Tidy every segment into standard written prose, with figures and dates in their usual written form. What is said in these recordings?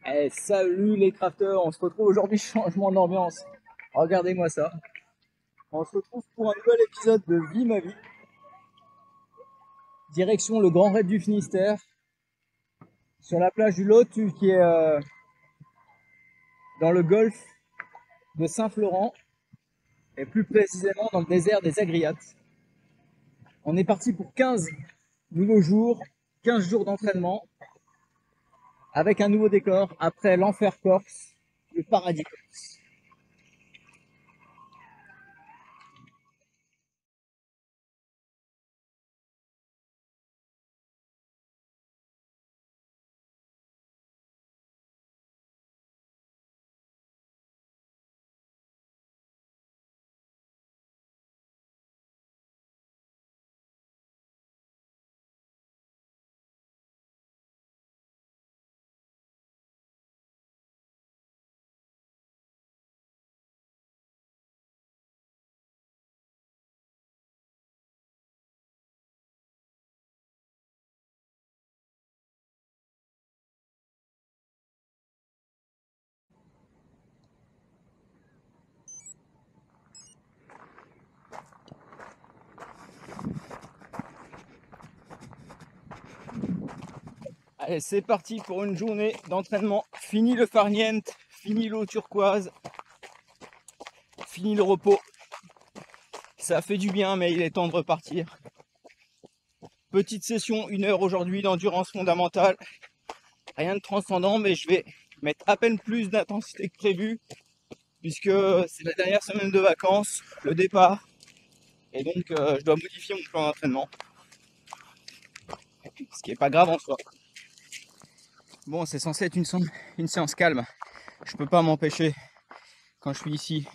Eh, salut les crafters, on se retrouve aujourd'hui, changement d'ambiance. Regardez-moi ça. On se retrouve pour un nouvel épisode de Vie ma vie. Direction le Grand Raid du Finistère, sur la plage du Lot, qui est dans le golfe de Saint-Florent, et plus précisément dans le désert des Agriates. On est parti pour 15 nouveaux jours, 15 jours d'entraînement, avec un nouveau décor, après l'enfer corse, le paradis corse. Allez, c'est parti pour une journée d'entraînement. Fini le farniente, fini l'eau turquoise, fini le repos. Ça fait du bien, mais il est temps de repartir. Petite session, 1 heure aujourd'hui d'endurance fondamentale. Rien de transcendant, mais je vais mettre à peine plus d'intensité que prévu, puisque c'est la dernière semaine de vacances, le départ. Et donc, je dois modifier mon plan d'entraînement. Ce qui n'est pas grave en soi. Bon, c'est censé être une séance calme. Je peux pas m'empêcher, quand je suis ici.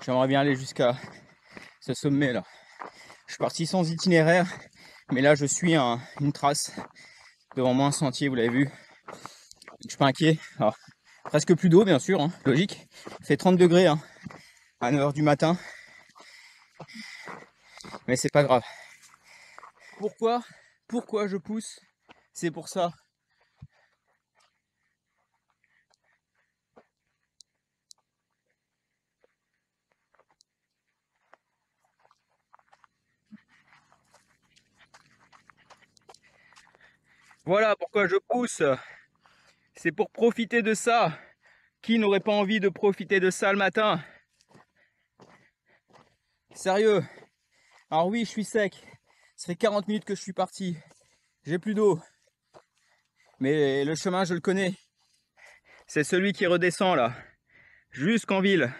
J'aimerais bien aller jusqu'à ce sommet là. Je suis parti sans itinéraire, mais là je suis une trace. Devant moi un sentier, vous l'avez vu. Je suis pas inquiet. Alors, presque plus d'eau bien sûr, hein, logique. Il fait 30 degrés hein, à 9h du matin. Mais c'est pas grave. Pourquoi je pousse? C'est pour ça. Voilà pourquoi je pousse. C'est pour profiter de ça. Qui n'aurait pas envie de profiter de ça le matin? Sérieux. Alors oui, je suis sec. Ça fait 40 minutes que je suis parti. J'ai plus d'eau. Mais le chemin, je le connais. C'est celui qui redescend là. Jusqu'en ville.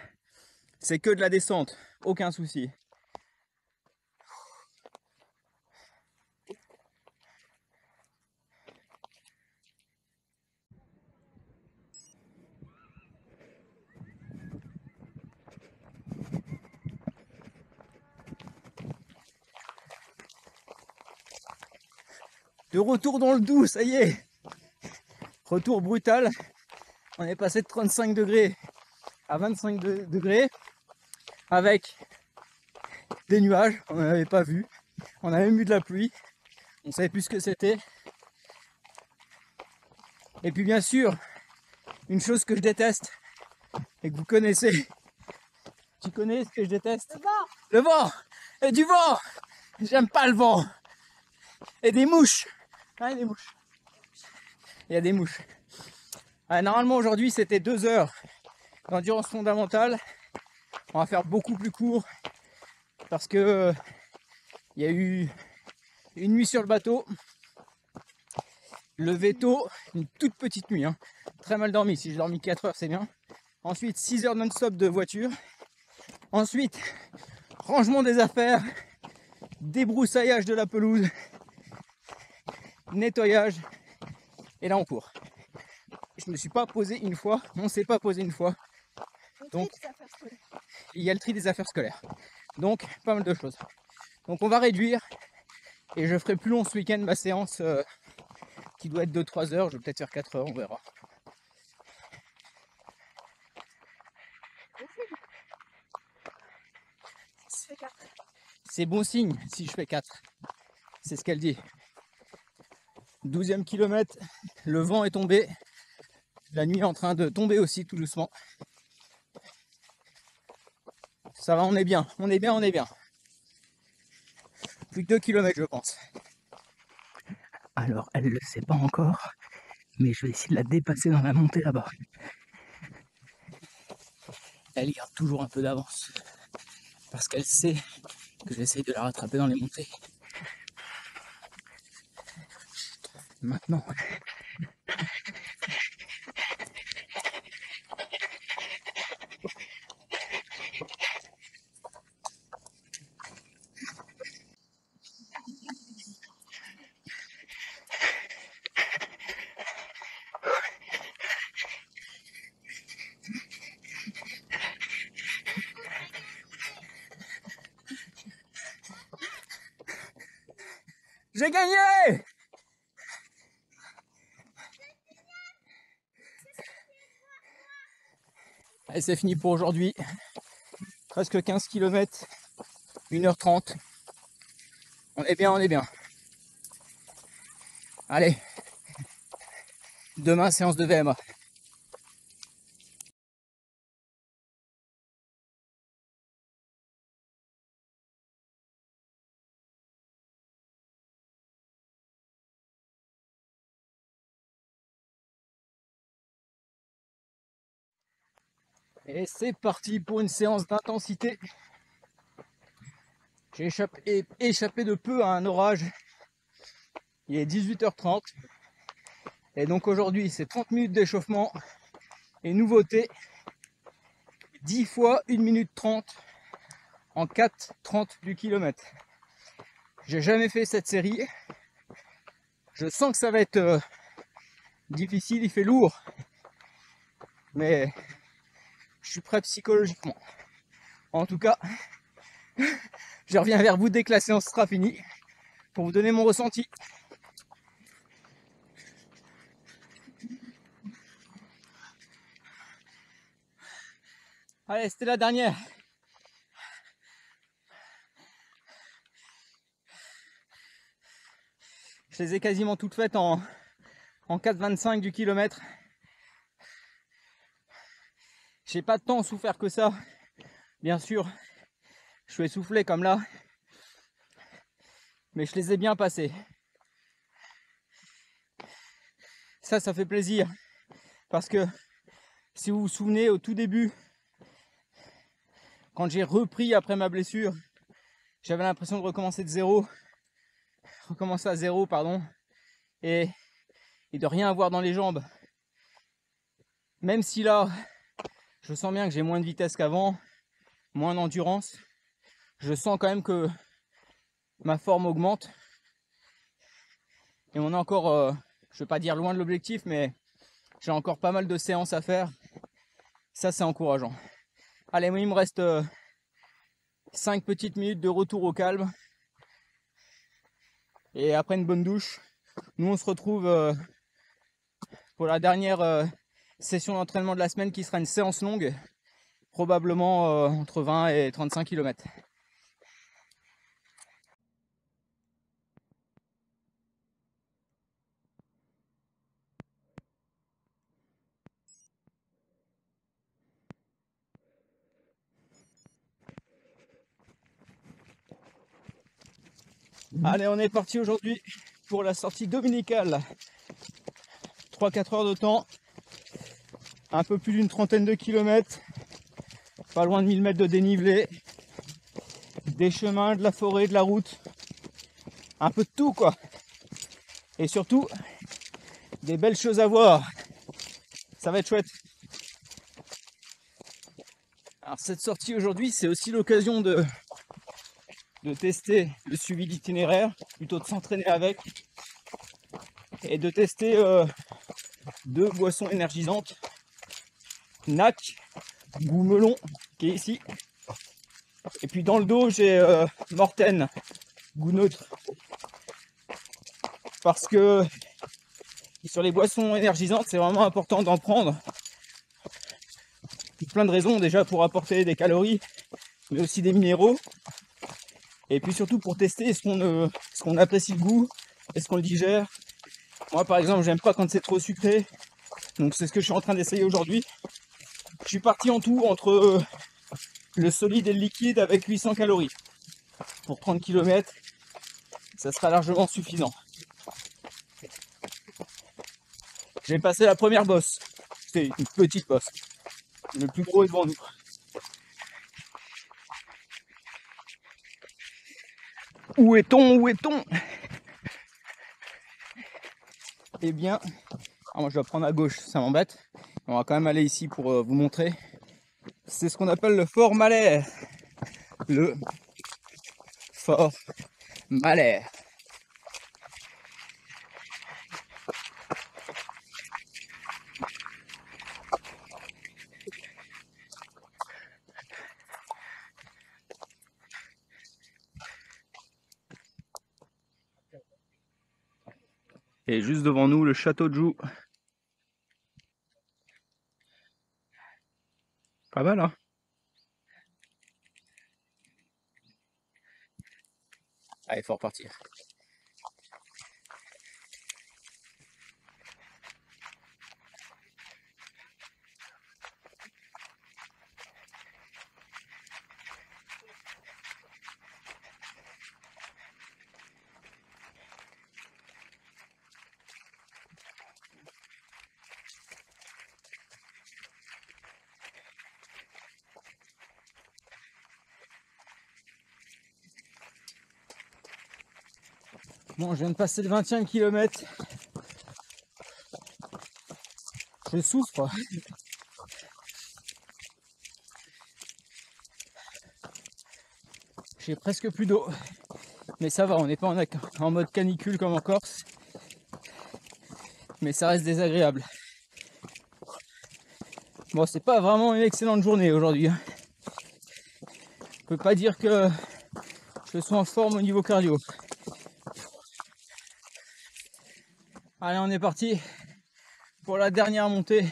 C'est que de la descente. Aucun souci. De retour dans le Doubs, ça y est. Retour brutal. On est passé de 35 degrés à 25 degrés. Avec des nuages, on n'en avait pas vu. On a même eu de la pluie. On savait plus ce que c'était. Et puis bien sûr, une chose que je déteste et que vous connaissez. Tu connais ce que je déteste? Le vent. Le vent. Et du vent. J'aime pas le vent. Et des mouches. Ah, des mouches. Il y a des mouches. Ah, normalement aujourd'hui c'était 2 heures d'endurance fondamentale. On va faire beaucoup plus court parce que il y a eu une nuit sur le bateau. Levé tôt, une toute petite nuit, hein. Très mal dormi. Si j'ai dormi 4 heures, c'est bien. Ensuite, 6 heures non-stop de voiture. Ensuite, rangement des affaires, débroussaillage de la pelouse, nettoyage. Et là, on court. Je me suis pas posé une fois. On s'est pas posé une fois. Donc, il y a le tri des affaires scolaires. Donc, pas mal de choses. Donc, on va réduire. Et je ferai plus long ce week-end ma séance qui doit être de 3 heures. Je vais peut-être faire 4 heures, on verra. C'est bon signe si je fais 4. C'est ce qu'elle dit. 12e kilomètre, le vent est tombé. La nuit est en train de tomber aussi tout doucement. Ça va, on est bien, on est bien, on est bien. Plus que 2 km je pense. Alors elle ne le sait pas encore, mais je vais essayer de la dépasser dans la montée là-bas. Elle garde toujours un peu d'avance parce qu'elle sait que j'essaye de la rattraper dans les montées. Maintenant, j'ai gagné! Allez, c'est fini pour aujourd'hui. Presque 15 km, 1h30. On est bien, on est bien. Allez, demain séance de VMA. Et c'est parti pour une séance d'intensité. J'ai échappé de peu à un orage. Il est 18h30. Et donc aujourd'hui, c'est 30 minutes d'échauffement. Et nouveauté, 10 fois 1 minute 30 en 4,30 du kilomètre. J'ai jamais fait cette série. Je sens que ça va être difficile, il fait lourd. Mais je suis prêt psychologiquement. En tout cas, je reviens vers vous dès que la séance sera finie pour vous donner mon ressenti. Allez, c'était la dernière. Je les ai quasiment toutes faites en 4,25 du kilomètre. J'ai pas tant souffert que ça. Bien sûr, je suis essoufflé comme là. Mais je les ai bien passées. Ça fait plaisir. Parce que si vous vous souvenez, au tout début, quand j'ai repris après ma blessure, j'avais l'impression de recommencer à zéro, pardon, et de rien avoir dans les jambes. Même si là, je sens bien que j'ai moins de vitesse qu'avant, moins d'endurance, je sens quand même que ma forme augmente. Et on est encore, je vais pas dire loin de l'objectif, mais j'ai encore pas mal de séances à faire. Ça, c'est encourageant. Allez, moi, il me reste 5 petites minutes de retour au calme. Et après une bonne douche, nous on se retrouve pour la dernière session d'entraînement de la semaine qui sera une séance longue, probablement entre 20 et 35 km. Allez, on est parti aujourd'hui pour la sortie dominicale. 3-4 heures de temps, un peu plus d'une trentaine de kilomètres, pas loin de 1000 mètres de dénivelé, des chemins, de la forêt, de la route, un peu de tout quoi. Et surtout, des belles choses à voir. Ça va être chouette. Alors cette sortie aujourd'hui, c'est aussi l'occasion de tester le suivi d'itinéraire, plutôt de s'entraîner avec, et de tester 2 boissons énergisantes. NAC, goût melon, qui est ici. Et puis dans le dos, j'ai Morten, goût neutre. Parce que sur les boissons énergisantes, c'est vraiment important d'en prendre. Pour plein de raisons, déjà pour apporter des calories, mais aussi des minéraux. Et puis surtout pour tester est-ce qu'on apprécie le goût, est-ce qu'on le digère, Moi par exemple j'aime pas quand c'est trop sucré, donc c'est ce que je suis en train d'essayer aujourd'hui. Je suis parti en tout entre le solide et le liquide avec 800 calories. Pour 30 km, ça sera largement suffisant. J'ai passé la première bosse. C'est une petite bosse. Le plus gros est devant nous. Où est-on? Où est-on? Eh bien, moi je dois prendre à gauche, ça m'embête. On va quand même aller ici pour vous montrer. C'est ce qu'on appelle le Fort Malais. Le Fort Malais. Et juste devant nous, le château de Joux. Pas mal, hein? Allez, faut repartir. Bon, je viens de passer le 20e kilomètre. Je souffre. J'ai presque plus d'eau. Mais ça va, on n'est pas en mode canicule comme en Corse. Mais ça reste désagréable. Bon, c'est pas vraiment une excellente journée aujourd'hui. Je peux pas dire que je sois en forme au niveau cardio. Allez, on est parti pour la dernière montée.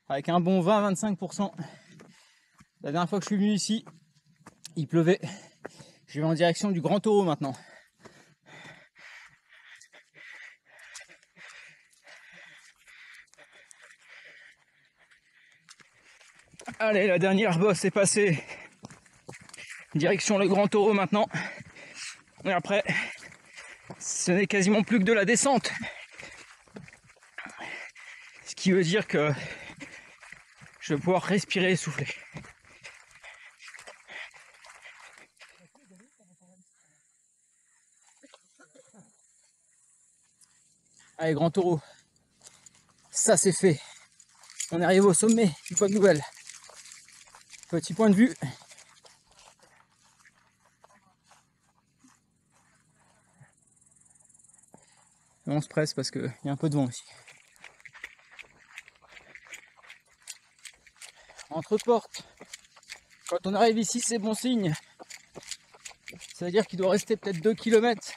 Avec un bon 20-25%. La dernière fois que je suis venu ici, il pleuvait. Je vais en direction du Grand Taureau maintenant. Allez, la dernière bosse est passée. Direction le Grand Taureau maintenant. Et après, ce n'est quasiment plus que de la descente. Ce qui veut dire que je vais pouvoir respirer et souffler. Allez, Grand Taureau. Ça c'est fait. On arrive au sommet du Poids Nouvelle. Petit point de vue. On se presse parce qu'il y a un peu de vent aussi. Entre portes. Quand on arrive ici, c'est bon signe. Ça veut dire qu'il doit rester peut-être 2 km.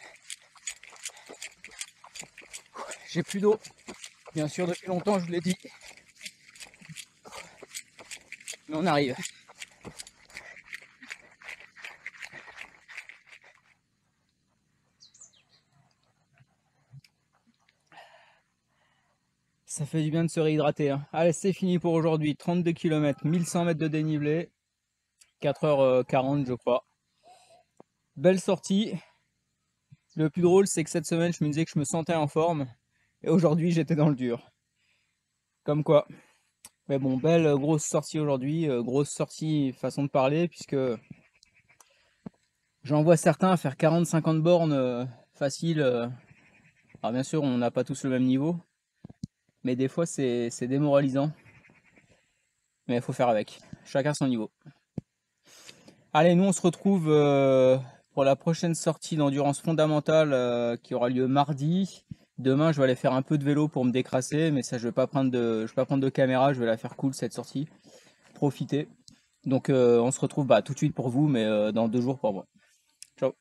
J'ai plus d'eau. Bien sûr, depuis longtemps, je vous l'ai dit. Mais on arrive. Ça fait du bien de se réhydrater. Hein. Allez, c'est fini pour aujourd'hui. 32 km, 1100 mètres de dénivelé. 4h40, je crois. Belle sortie. Le plus drôle, c'est que cette semaine, je me disais que je me sentais en forme. Et aujourd'hui, j'étais dans le dur. Comme quoi. Mais bon, belle grosse sortie aujourd'hui. Grosse sortie, façon de parler, puisque j'en vois certains faire 40-50 bornes faciles. Alors bien sûr, on n'a pas tous le même niveau. Mais des fois, c'est démoralisant. Mais il faut faire avec. Chacun son niveau. Allez, nous, on se retrouve pour la prochaine sortie d'endurance fondamentale qui aura lieu mardi. Demain, je vais aller faire un peu de vélo pour me décrasser, mais ça, je vais pas prendre de caméra, je vais la faire cool cette sortie. Profiter. Donc, on se retrouve tout de suite pour vous, mais dans 2 jours pour moi. Ciao.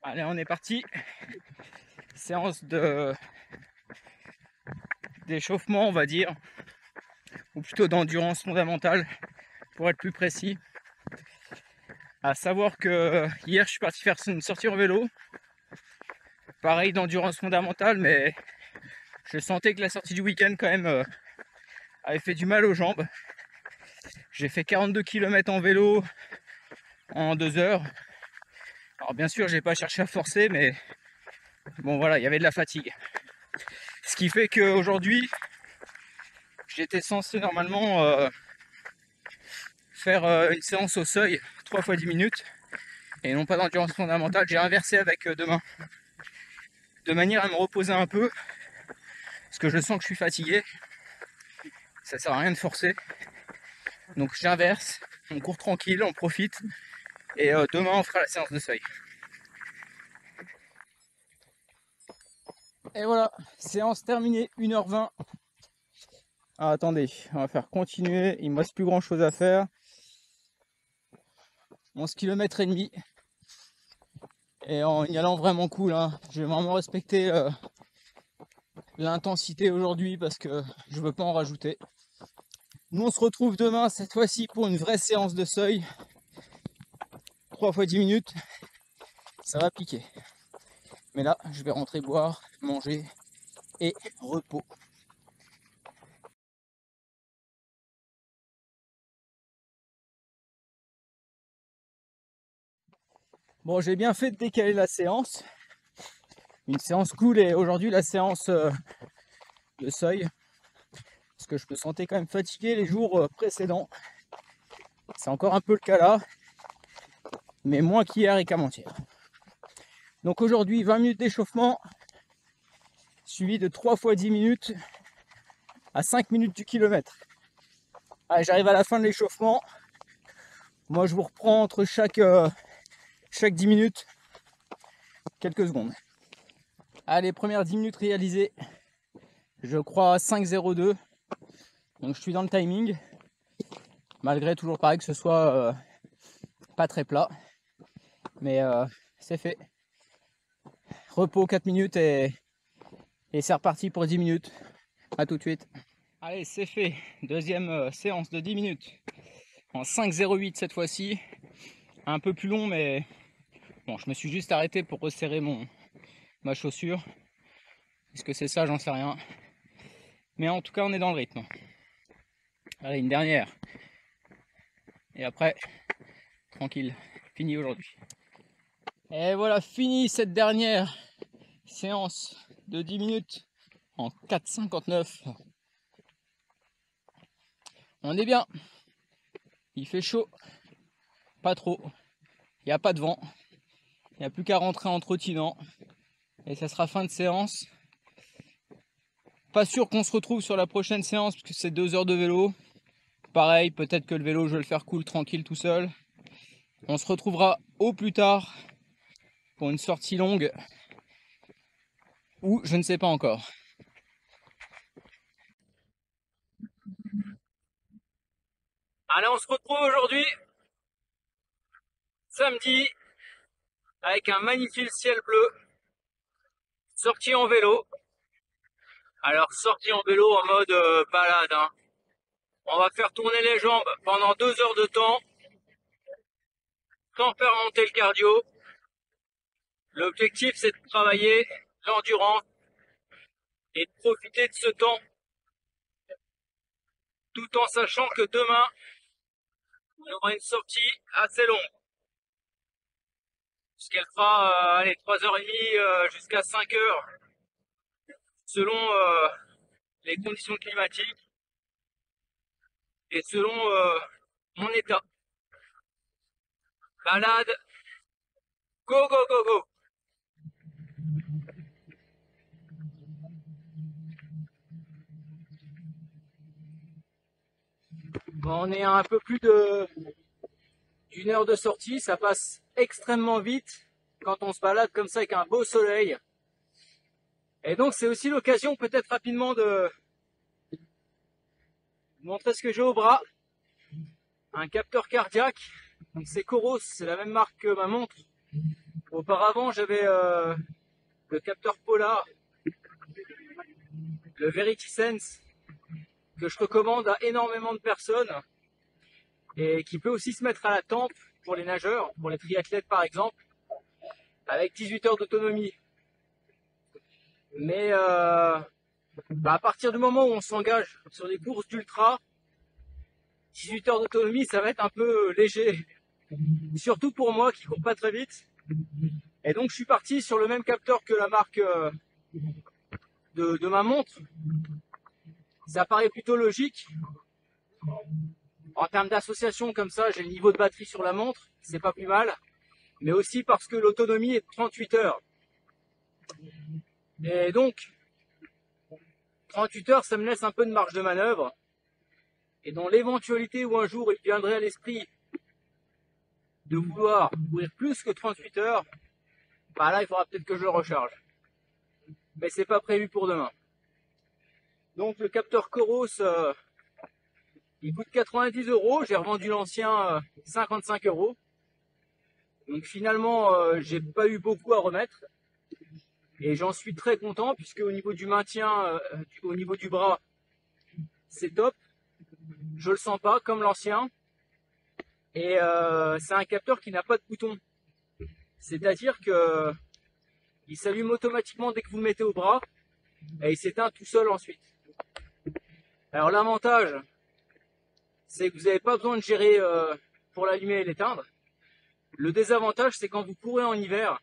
Allez, on est parti. Séance d'échauffement, on va dire, ou plutôt d'endurance fondamentale, pour être plus précis. À savoir que hier, je suis parti faire une sortie en vélo. Pareil, d'endurance fondamentale, mais je sentais que la sortie du week-end, quand même, avait fait du mal aux jambes. J'ai fait 42 km en vélo en 2 heures. Alors bien sûr, j'ai pas cherché à forcer, mais bon voilà, il y avait de la fatigue. Ce qui fait qu'aujourd'hui, j'étais censé normalement faire une séance au seuil 3 fois 10 minutes et non pas d'endurance fondamentale. J'ai inversé avec demain, de manière à me reposer un peu, parce que je sens que je suis fatigué. Ça sert à rien de forcer. Donc j'inverse, on court tranquille, on profite. Et demain, on fera la séance de seuil. Et voilà, séance terminée, 1h20. Ah, attendez, on va faire continuer. Il me reste plus grand chose à faire. 11 km et demi. Et en y allant vraiment cool, hein. Je vais vraiment respecter l'intensité aujourd'hui parce que je veux pas en rajouter. Nous, on se retrouve demain, cette fois-ci, pour une vraie séance de seuil. 3 fois 10 minutes. Ça va piquer. Mais là, je vais rentrer boire, manger et repos. Bon, j'ai bien fait de décaler la séance. Une séance cool, et aujourd'hui la séance de seuil. Parce que je me sentais quand même fatigué les jours précédents. C'est encore un peu le cas là. Mais moins qu'hier et qu'avant-hier. Donc aujourd'hui, 20 minutes d'échauffement. Suivi de 3 fois 10 minutes à 5 minutes du kilomètre. Allez, j'arrive à la fin de l'échauffement. Moi, je vous reprends entre chaque 10 minutes, quelques secondes. Allez, première 10 minutes réalisées. Je crois 5,02. Donc je suis dans le timing. Malgré toujours pareil que ce soit pas très plat. Mais c'est fait. Repos 4 minutes et c'est reparti pour 10 minutes. A tout de suite. Allez, c'est fait. Deuxième séance de 10 minutes. En 5,08 cette fois-ci. Un peu plus long, mais bon, je me suis juste arrêté pour resserrer ma chaussure. Est-ce que c'est ça? J'en sais rien. Mais en tout cas, on est dans le rythme. Allez, une dernière. Et après, tranquille. Fini aujourd'hui. Et voilà, fini cette dernière séance de 10 minutes en 4,59. On est bien. Il fait chaud. Pas trop. Il n'y a pas de vent. Il n'y a plus qu'à rentrer en trottinant. Et ça sera fin de séance. Pas sûr qu'on se retrouve sur la prochaine séance parce que c'est 2 heures de vélo. Pareil, peut-être que le vélo, je vais le faire cool, tranquille, tout seul. On se retrouvera au plus tard pour une sortie longue. Ou je ne sais pas encore. Allez, on se retrouve aujourd'hui, samedi, avec un magnifique ciel bleu. Sortie en vélo. Alors, sortie en vélo en mode balade, hein. On va faire tourner les jambes pendant 2 heures de temps, sans faire monter le cardio. L'objectif, c'est de travailler l'endurance et de profiter de ce temps, tout en sachant que demain, on aura une sortie assez longue. Puisqu'elle fera, allez, 3h30 jusqu'à 5 heures, selon les conditions climatiques et selon mon état. Balade, go, go, go, go! Bon, on est à un peu plus d'une heure de sortie, ça passe extrêmement vite quand on se balade comme ça avec un beau soleil. Et donc c'est aussi l'occasion peut-être rapidement de montrer ce que j'ai au bras. Un capteur cardiaque, donc c'est Coros, c'est la même marque que ma montre. Auparavant, j'avais le capteur Polar, le Verity Sense, que je recommande à énormément de personnes et qui peut aussi se mettre à la tempe pour les nageurs, pour les triathlètes par exemple, avec 18 heures d'autonomie. Mais à partir du moment où on s'engage sur des courses d'ultra, 18 heures d'autonomie, ça va être un peu léger. Surtout pour moi qui cours pas très vite. Et donc je suis parti sur le même capteur que la marque de ma montre. Ça paraît plutôt logique. En termes d'association comme ça, j'ai le niveau de batterie sur la montre, c'est pas plus mal. Mais aussi parce que l'autonomie est de 38 heures. Et donc, 38 heures, ça me laisse un peu de marge de manœuvre. Et dans l'éventualité où un jour il viendrait à l'esprit de vouloir courir plus que 38 heures, bah là il faudra peut-être que je le recharge. Mais c'est pas prévu pour demain. Donc le capteur Coros, il coûte 90 €. J'ai revendu l'ancien 55 €. Donc finalement, j'ai pas eu beaucoup à remettre. Et j'en suis très content puisque au niveau du maintien, au niveau du bras, c'est top. Je le sens pas comme l'ancien. Et c'est un capteur qui n'a pas de bouton. C'est-à-dire que il s'allume automatiquement dès que vous le mettez au bras et il s'éteint tout seul ensuite. Alors l'avantage, c'est que vous n'avez pas besoin de gérer pour l'allumer et l'éteindre. Le désavantage, c'est quand vous courez en hiver,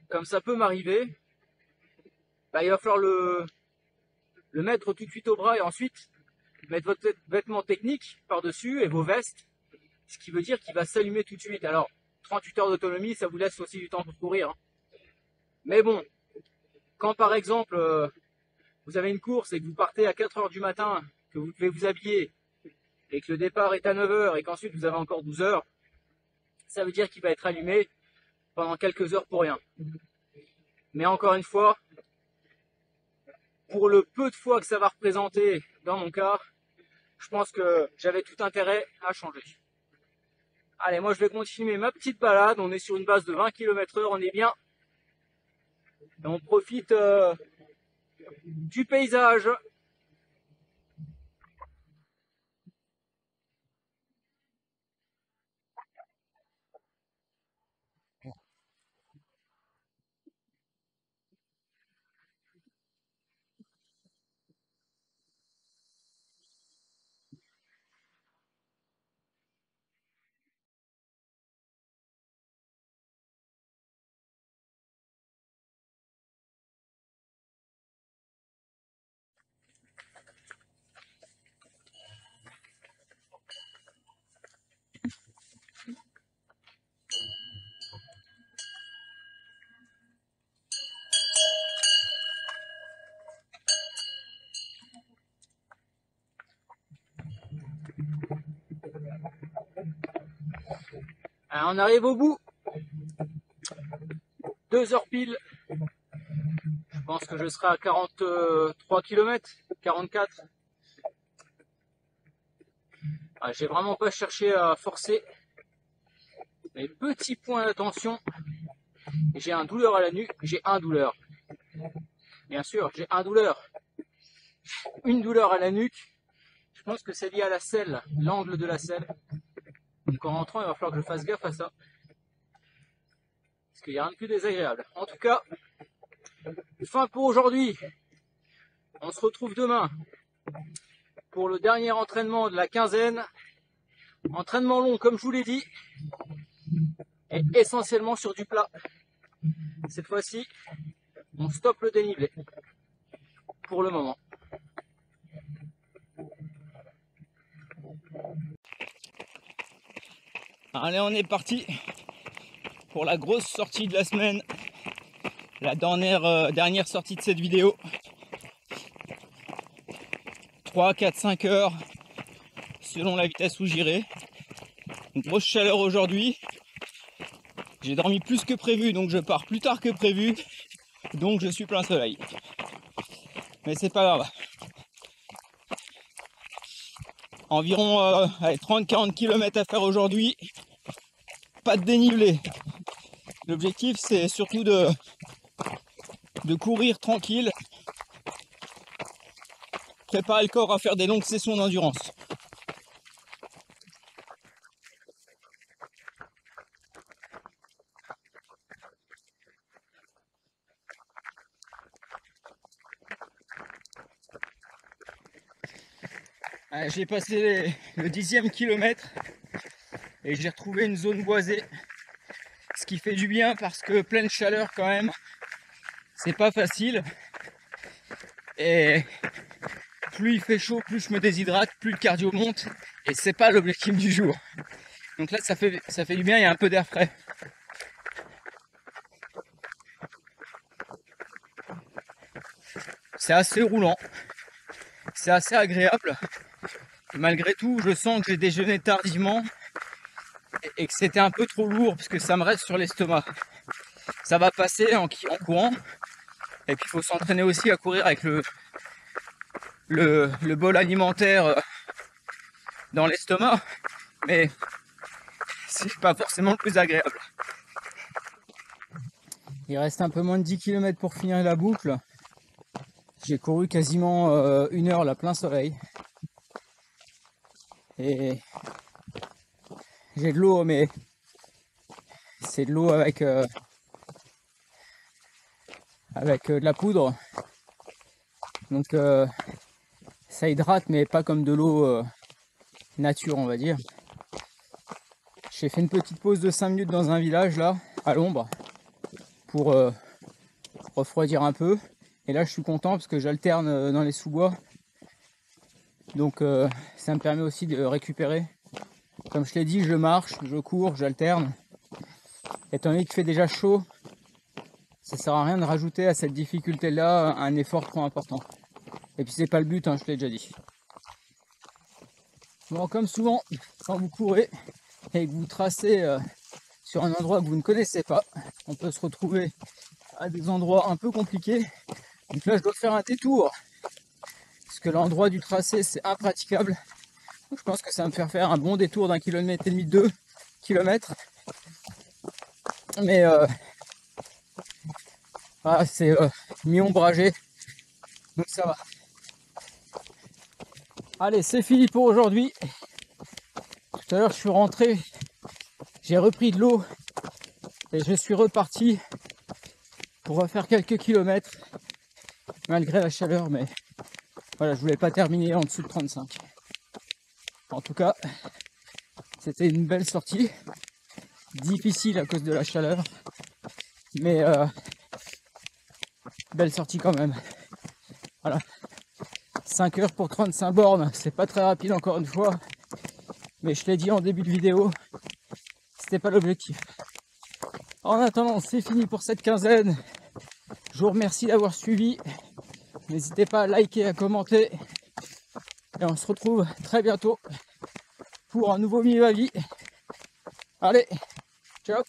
comme ça peut m'arriver, il va falloir le mettre tout de suite au bras et ensuite mettre votre vêtement technique par-dessus et vos vestes, ce qui veut dire qu'il va s'allumer tout de suite. Alors, 38 heures d'autonomie, ça vous laisse aussi du temps pour courir. Hein. Mais bon, quand par exemple, vous avez une course et que vous partez à 4 heures du matin, que vous devez vous habiller, et que le départ est à 9 heures et qu'ensuite vous avez encore 12 heures, ça veut dire qu'il va être allumé pendant quelques heures pour rien. Mais encore une fois, pour le peu de fois que ça va représenter dans mon cas, je pense que j'avais tout intérêt à changer. Allez, moi je vais continuer ma petite balade. On est sur une base de 20 km/h, on est bien. Et on profite du paysage. Alors, on arrive au bout. 2 heures pile. Je pense que je serai à 43 km, 44. J'ai vraiment pas cherché à forcer. Mais petit point d'attention, j'ai un douleur à la nuque, j'ai un douleur. Bien sûr, j'ai un douleur. Une douleur à la nuque. Je pense que c'est lié à la selle, l'angle de la selle. Donc en rentrant, il va falloir que je fasse gaffe à ça. Parce qu'il n'y a rien de plus désagréable. En tout cas, fin pour aujourd'hui. On se retrouve demain pour le dernier entraînement de la quinzaine. Entraînement long, comme je vous l'ai dit, et essentiellement sur du plat. Cette fois-ci, on stoppe le dénivelé. Pour le moment. Allez, on est parti pour la grosse sortie de la semaine. La dernière sortie de cette vidéo. 3, 4, 5 heures selon la vitesse où j'irai. Une grosse chaleur aujourd'hui. J'ai dormi plus que prévu, donc je pars plus tard que prévu. Donc je suis plein soleil. Mais c'est pas grave. Environ 30-40 km à faire aujourd'hui. Pas de dénivelé. L'objectif, c'est surtout de courir tranquille, préparer le corps à faire des longues sessions d'endurance. J'ai passé le 10e kilomètre et j'ai retrouvé une zone boisée, ce qui fait du bien parce que pleine chaleur quand même, c'est pas facile. Et plus il fait chaud, plus je me déshydrate, plus le cardio monte, et c'est pas l'objectif du jour. Donc là, ça fait du bien, il y a un peu d'air frais. C'est assez roulant, c'est assez agréable. Malgré tout, je sens que j'ai déjeuné tardivement et que c'était un peu trop lourd parce que ça me reste sur l'estomac. Ça va passer en courant, et puis il faut s'entraîner aussi à courir avec le bol alimentaire dans l'estomac, mais c'est pas forcément le plus agréable. Il reste un peu moins de 10 km pour finir la boucle. J'ai couru quasiment 1 heure là, plein soleil. Et j'ai de l'eau, mais c'est de l'eau avec de la poudre. Donc ça hydrate, mais pas comme de l'eau nature, on va dire. J'ai fait une petite pause de 5 minutes dans un village là, à l'ombre, pour refroidir un peu. Et là je suis content parce que j'alterne dans les sous-bois. Donc ça me permet aussi de récupérer. Comme je l'ai dit, je marche, je cours, j'alterne. Étant donné qu'il fait déjà chaud, ça sert à rien de rajouter à cette difficulté-là un effort trop important. Et puis c'est pas le but, hein, je l'ai déjà dit. Bon, comme souvent, quand vous courez et que vous tracez sur un endroit que vous ne connaissez pas, on peut se retrouver à des endroits un peu compliqués. Donc là, je dois faire un détour, parce que l'endroit du tracé, c'est impraticable. Donc je pense que ça va me faire un bon détour d'1,5 km, 2 km. Mais voilà, c'est mi-ombragé, donc ça va. Allez, c'est fini pour aujourd'hui. Tout à l'heure, je suis rentré, j'ai repris de l'eau et je suis reparti pour refaire quelques kilomètres malgré la chaleur, mais voilà, je voulais pas terminer en dessous de 35. En tout cas, c'était une belle sortie, difficile à cause de la chaleur, mais belle sortie quand même. Voilà, 5 heures pour 35 bornes, c'est pas très rapide encore une fois, mais je l'ai dit en début de vidéo, c'était pas l'objectif. En attendant, c'est fini pour cette quinzaine. Je vous remercie d'avoir suivi. N'hésitez pas à liker, à commenter. Et on se retrouve très bientôt pour un nouveau Mieux à Vie. Allez, ciao!